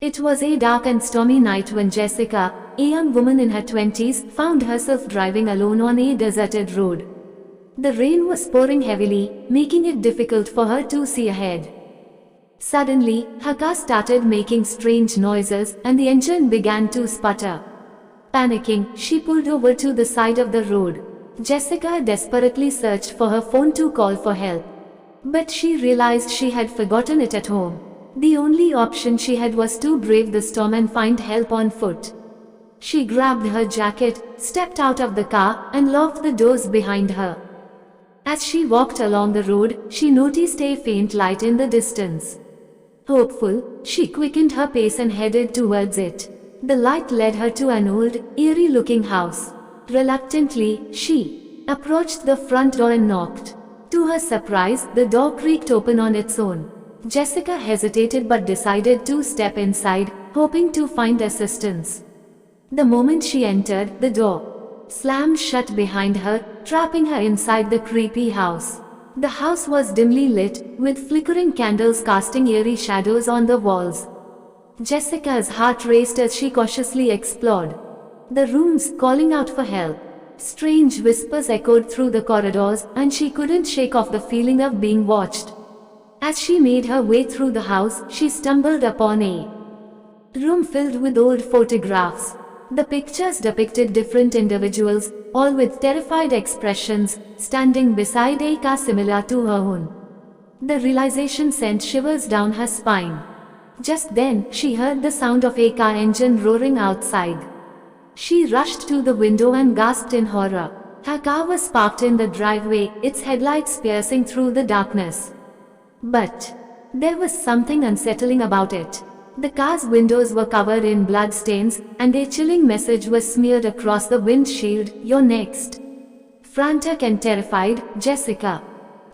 It was a dark and stormy night when Jessica, a young woman in her 20s, found herself driving alone on a deserted road. The rain was pouring heavily, making it difficult for her to see ahead. Suddenly, her car started making strange noises and the engine began to sputter. Panicking, she pulled over to the side of the road. Jessica desperately searched for her phone to call for help. But she realized she had forgotten it at home. The only option she had was to brave the storm and find help on foot. She grabbed her jacket, stepped out of the car, and locked the doors behind her. As she walked along the road, she noticed a faint light in the distance. Hopeful, she quickened her pace and headed towards it. The light led her to an old, eerie-looking house. Reluctantly, she approached the front door and knocked. To her surprise, the door creaked open on its own. Jessica hesitated but decided to step inside, hoping to find assistance. The moment she entered, the door slammed shut behind her, trapping her inside the creepy house. The house was dimly lit, with flickering candles casting eerie shadows on the walls. Jessica's heart raced as she cautiously explored the rooms, calling out for help. Strange whispers echoed through the corridors, and she couldn't shake off the feeling of being watched. As she made her way through the house, she stumbled upon a room filled with old photographs. The pictures depicted different individuals, all with terrified expressions, standing beside a car similar to her own. The realization sent shivers down her spine. Just then, she heard the sound of a car engine roaring outside. She rushed to the window and gasped in horror. Her car was parked in the driveway, its headlights piercing through the darkness. But there was something unsettling about it. The car's windows were covered in blood stains, and a chilling message was smeared across the windshield, "You're next." Frantic and terrified, Jessica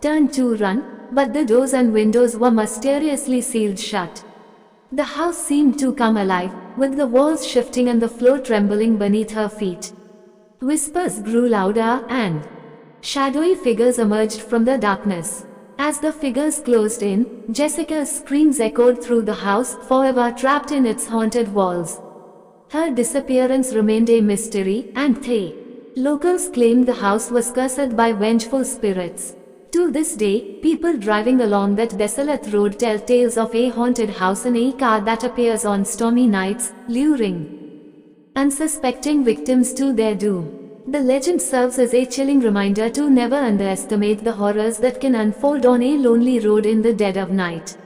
turned to run, but the doors and windows were mysteriously sealed shut. The house seemed to come alive, with the walls shifting and the floor trembling beneath her feet. Whispers grew louder, and shadowy figures emerged from the darkness. As the figures closed in, Jessica's screams echoed through the house, forever trapped in its haunted walls. Her disappearance remained a mystery, and locals claimed the house was cursed by vengeful spirits. To this day, people driving along that desolate road tell tales of a haunted house and a car that appears on stormy nights, luring unsuspecting victims to their doom. The legend serves as a chilling reminder to never underestimate the horrors that can unfold on a lonely road in the dead of night.